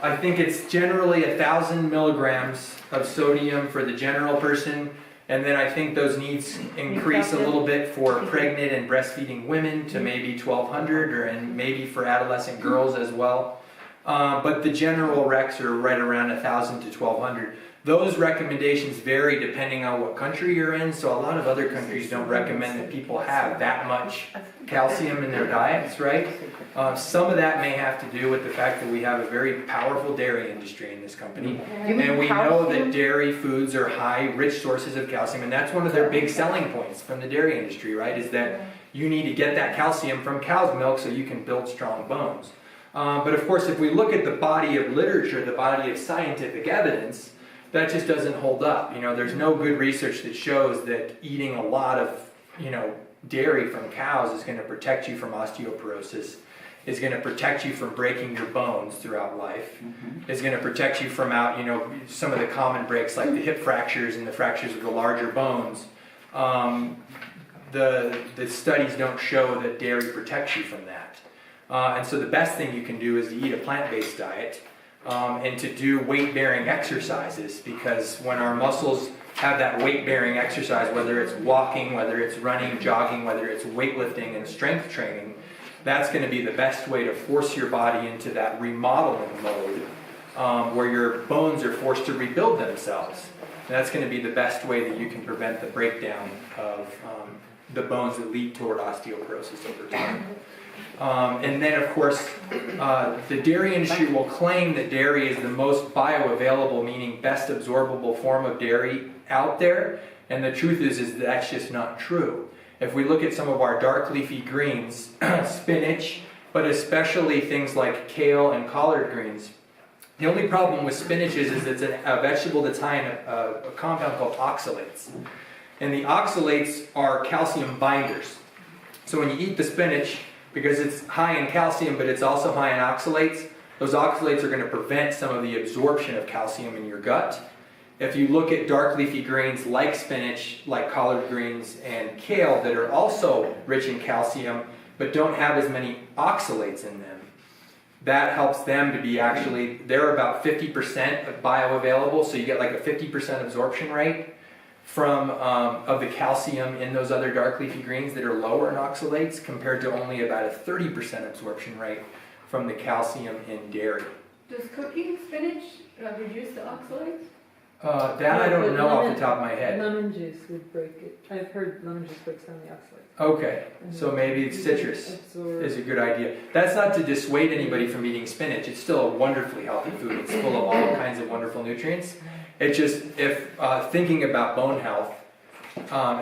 I think it's generally 1,000 milligrams of sodium for the general person, and then I think those needs increase a little bit for pregnant and breastfeeding women to maybe 1,200, and maybe for adolescent girls as well. But the general recs are right around 1,000 to 1,200. Those recommendations vary depending on what country you're in, so a lot of other countries don't recommend that people have that much calcium in their diets, right? Some of that may have to do with the fact that we have a very powerful dairy industry in this company, and we know that dairy foods are high, rich sources of calcium, and that's one of their big selling points from the dairy industry, right? Is that you need to get that calcium from cow's milk so you can build strong bones. But of course, if we look at the body of literature, the body of scientific evidence, that just doesn't hold up. There's no good research that shows that eating a lot of, dairy from cows is going to protect you from osteoporosis, is going to protect you from breaking your bones throughout life, is going to protect you from some of the common breaks like the hip fractures and the fractures of the larger bones. The studies don't show that dairy protects you from that. And so the best thing you can do is to eat a plant-based diet. And to do weight-bearing exercises, because when our muscles have that weight-bearing exercise, whether it's walking, whether it's running, jogging, whether it's weightlifting and strength training, that's going to be the best way to force your body into that remodeling mode, where your bones are forced to rebuild themselves. And that's going to be the best way that you can prevent the breakdown of the bones that lead toward osteoporosis over time. And then, of course, the dairy industry will claim that dairy is the most bioavailable, meaning best absorbable form of dairy out there. And the truth is that's just not true. If we look at some of our dark leafy greens, spinach, but especially things like kale and collard greens, the only problem with spinach is it's a vegetable that's high in a compound called oxalates. And the oxalates are calcium binders. So when you eat the spinach, because it's high in calcium, but it's also high in oxalates, those oxalates are going to prevent some of the absorption of calcium in your gut. If you look at dark leafy greens like spinach, like collard greens and kale that are also rich in calcium, but don't have as many oxalates in them, that helps them to be actually, they're about 50% bioavailable, so you get like a 50% absorption rate from of the calcium in those other dark leafy greens that are lower in oxalates compared to only about a 30% absorption rate from the calcium in dairy. Does cooking spinach reduce the oxalates? That I don't know off the top of my head. Lemon juice would break it. I've heard lemon juice breaks down the oxalates. Okay, so maybe citrus is a good idea. That's not to dissuade anybody from eating spinach. It's still a wonderfully healthy food. It's full of all kinds of wonderful nutrients. It's just, if thinking about bone health,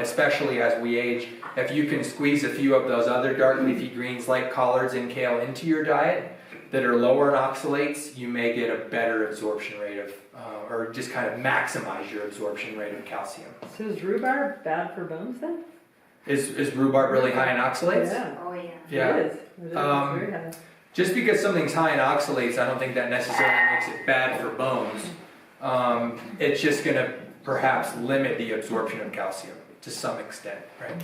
especially as we age, if you can squeeze a few of those other dark leafy greens like collards and kale into your diet that are lower in oxalates, you may get a better absorption rate of, or just kind of maximize your absorption rate of calcium. So is rhubarb bad for bones then? Is rhubarb really high in oxalates? Yeah. Oh, yeah. Yeah. It is. It is very high. Just because something's high in oxalates, I don't think that necessarily makes it bad for bones. It's just going to perhaps limit the absorption of calcium to some extent, right?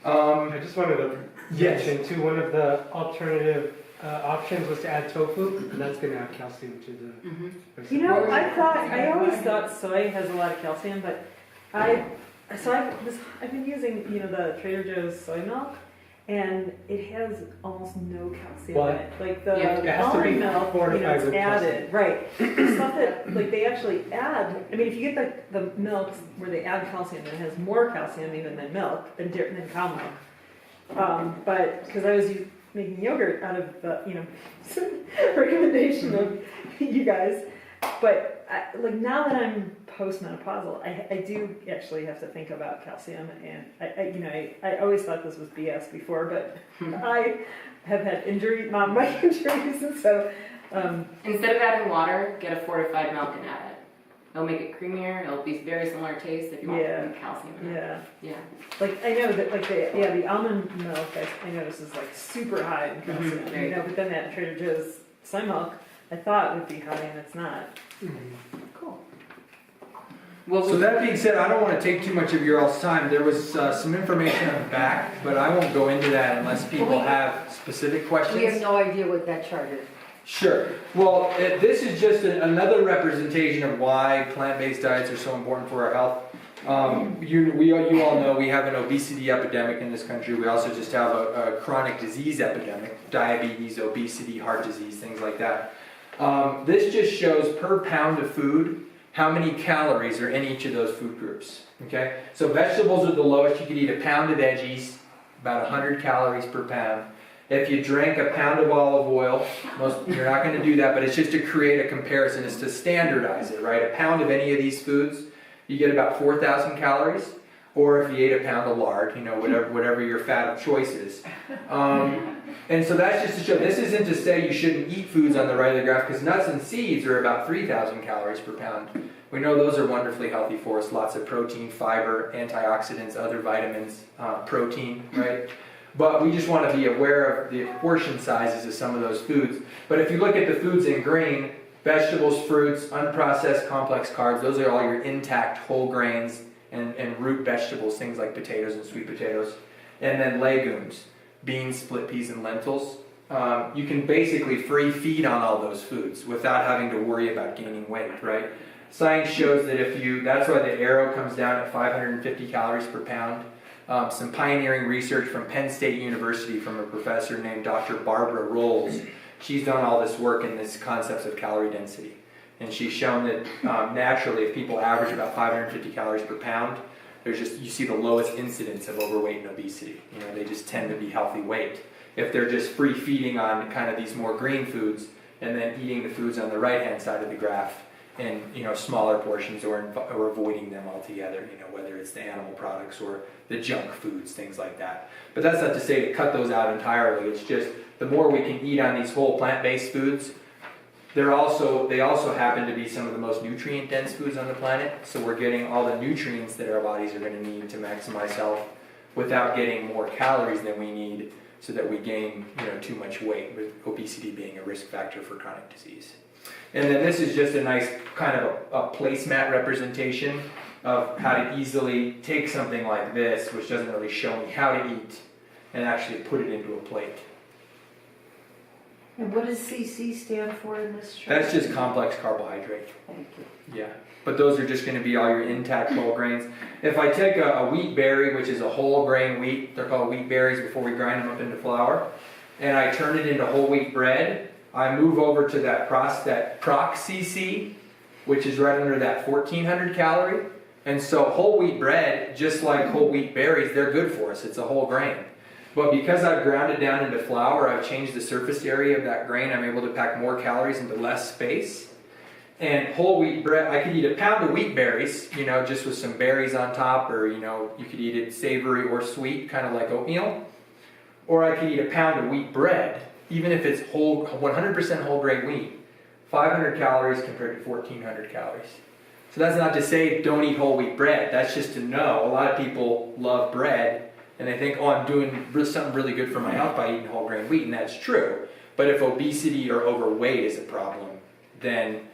I just wanted to mention too, one of the alternative options was to add tofu, and that's going to have calcium, which is a... You know, I always thought soy has a lot of calcium, but I've been using, the Trader Joe's soy milk, and it has almost no calcium in it. Like the it has to be almond milk, fortified it's with added, right? The stuff that they actually add. I mean, if you get the milks where they add calcium, it has more calcium even than milk than cow milk. But because I was making yogurt out of the recommendation of you guys, but now that I'm postmenopausal, I do actually have to think about calcium, and I always thought this was BS before, but I have had my injuries, and so Instead of adding water, get a fortified milk and add it. It'll make it creamier. It'll be very similar taste if you want to put calcium in it. Yeah. Like I know that the almond milk I notice is like super high in calcium. But then that Trader Joe's soy milk I thought would be high, and it's not. Cool. Well, so that being said, I don't want to take too much of your all's time. There was some information on the back, but I won't go into that unless people have specific questions. We have no idea what that chart is. Sure. Well, this is just another representation of why plant-based diets are so important for our health. You all know we have an obesity epidemic in this country. We also just have a chronic disease epidemic, diabetes, obesity, heart disease, things like that. This just shows per pound of food how many calories are in each of those food groups. Okay, so vegetables are the lowest. You could eat a pound of veggies, about 100 calories per pound. If you drank a pound of olive oil, you're not going to do that, but it's just to create a comparison, it's to standardize it, right? A pound of any of these foods, you get about 4,000 calories. Or if you ate a pound of lard, whatever your fat of choice is. And so that's just to show, this isn't to say you shouldn't eat foods on the right of the graph, because nuts and seeds are about 3,000 calories per pound. We know those are wonderfully healthy for us, lots of protein, fiber, antioxidants, other vitamins, protein, right? But we just want to be aware of the portion sizes of some of those foods. But if you look at the foods in green, vegetables, fruits, unprocessed complex carbs, those are all your intact whole grains and root vegetables, things like potatoes and sweet potatoes. And then legumes, beans, split peas, and lentils. You can basically free feed on all those foods without having to worry about gaining weight, right? Science shows that that's why the arrow comes down at 550 calories per pound. Some pioneering research from Penn State University from a professor named Dr. Barbara Rolls. She's done all this work in this concepts of calorie density. And she's shown that naturally, if people average about 550 calories per pound, you see the lowest incidence of overweight and obesity. They just tend to be healthy weight. If they're just free feeding on kind of these more green foods and then eating the foods on the right-hand side of the graph, in smaller portions or avoiding them altogether, whether it's the animal products or the junk foods, things like that. But that's not to say to cut those out entirely. It's just the more we can eat on these whole plant-based foods, they also happen to be some of the most nutrient-dense foods on the planet. So we're getting all the nutrients that our bodies are going to need to maximize health without getting more calories than we need, so that we gain too much weight, with obesity being a risk factor for chronic disease. And then this is just a nice kind of a placemat representation of how to easily take something like this, which doesn't really show me how to eat, and actually put it into a plate. And what does CC stand for in this chart? That's just complex carbohydrate. Thank you. Yeah, but those are just going to be all your intact whole grains. If I take a wheat berry, which is a whole grain wheat, they're called wheat berries before we grind them up into flour, and I turn it into whole wheat bread, I move over to that proc CC, which is right under that 1400 calorie. And so whole wheat bread, just like whole wheat berries, they're good for us. It's a whole grain. But because I've ground it down into flour, I've changed the surface area of that grain, I'm able to pack more calories into less space. And whole wheat bread, I could eat a pound of wheat berries, just with some berries on top, or, you could eat it savory or sweet, kind of like oatmeal. Or I could eat a pound of wheat bread, even if it's 100% whole grain wheat, 500 calories compared to 1400 calories. So that's not to say don't eat whole wheat bread. That's just to know. A lot of people love bread, and they think, I'm doing something really good for my health by eating whole grain wheat, and that's true. But if obesity or overweight is a problem, then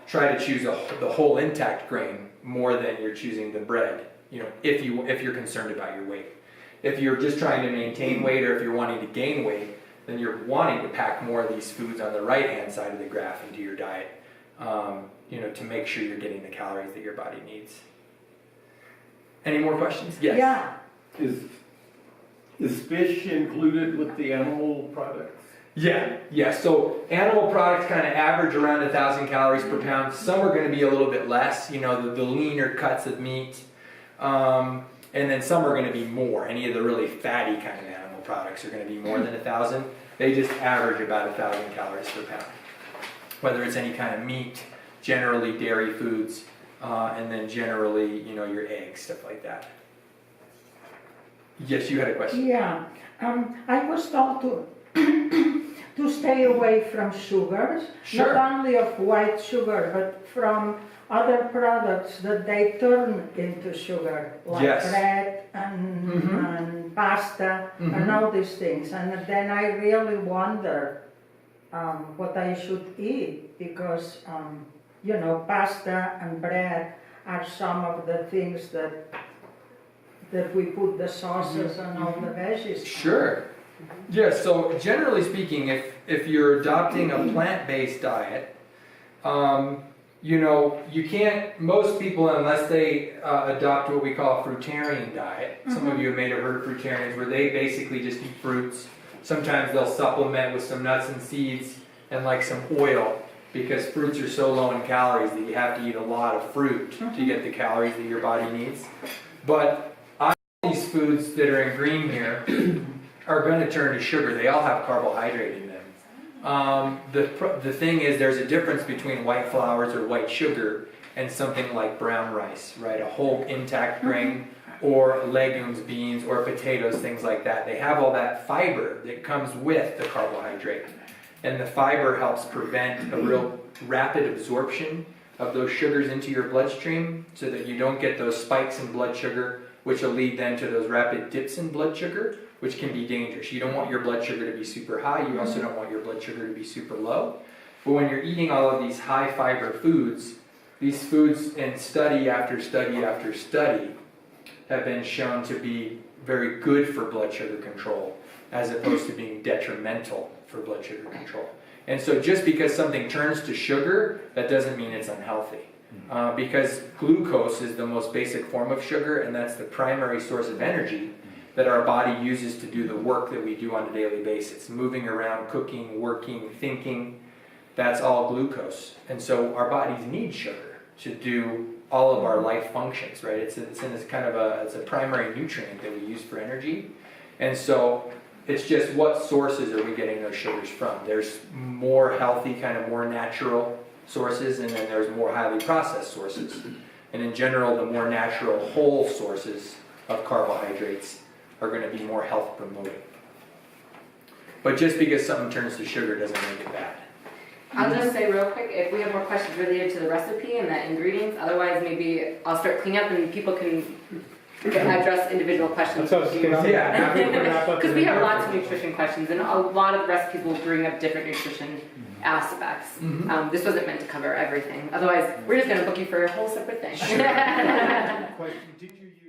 try to choose the whole intact grain more than you're choosing the bread, if you're concerned about your weight. If you're just trying to maintain weight, or if you're wanting to gain weight, then you're wanting to pack more of these foods on the right-hand side of the graph into your diet, to make sure you're getting the calories that your body needs. Any more questions? Yes. Yeah. Is fish included with the animal products? Yeah. So animal products kind of average around 1,000 calories per pound. Some are going to be a little bit less, the leaner cuts of meat. And then some are going to be more. Any of the really fatty kind of animal products are going to be more than 1,000. They just average about 1,000 calories per pound. Whether it's any kind of meat, generally dairy foods, and then generally, your eggs, stuff like that. Yes, you had a question. Yeah, I was told to stay away from sugars, Sure. not only of white sugar, but from other products that they turn into sugar, like Yes. bread and pasta and all these things. And then I really wonder what I should eat, because pasta and bread are some of the things that we put the sauces and all the veggies. Sure. Yeah, so generally speaking, if you're adopting a plant-based diet, you can't, most people, unless they adopt what we call a fruitarian diet, some of you may have heard of fruitarians, where they basically just eat fruits. Sometimes they'll supplement with some nuts and seeds and like some oil, because fruits are so low in calories that you have to eat a lot of fruit to get the calories that your body needs. But all these foods that are in green here are going to turn to sugar. They all have carbohydrate in them. The thing is, there's a difference between white flours or white sugar and something like brown rice, right? A whole intact grain, or legumes, beans, or potatoes, things like that. They have all that fiber that comes with the carbohydrate. And the fiber helps prevent a real rapid absorption of those sugars into your bloodstream, so that you don't get those spikes in blood sugar, which will lead then to those rapid dips in blood sugar, which can be dangerous. You don't want your blood sugar to be super high. You also don't want your blood sugar to be super low. But when you're eating all of these high fiber foods, these foods, in study after study after study, have been shown to be very good for blood sugar control, as opposed to being detrimental for blood sugar control. And so just because something turns to sugar, that doesn't mean it's unhealthy. Because glucose is the most basic form of sugar, and that's the primary source of energy that our body uses to do the work that we do on a daily basis. Moving around, cooking, working, thinking, that's all glucose. And so our bodies need sugar to do all of our life functions, right? It's in this kind of it's a primary nutrient that we use for energy. And so it's just, what sources are we getting those sugars from? There's more healthy, kind of more natural sources, and then there's more highly processed sources. And in general, the more natural whole sources of carbohydrates are going to be more health promoting. But just because something turns to sugar doesn't make it bad. I'll just say real quick, if we have more questions related to the recipe and the ingredients, otherwise maybe I'll start cleaning up and people can address individual questions. That's what I was gonna say. Yeah. Happy to wrap up Because in we a have minute. lots of nutrition questions and a lot of recipes will bring up different nutrition aspects. This wasn't meant to cover everything. Otherwise, we're just going to book you for a whole separate thing. Question, did you use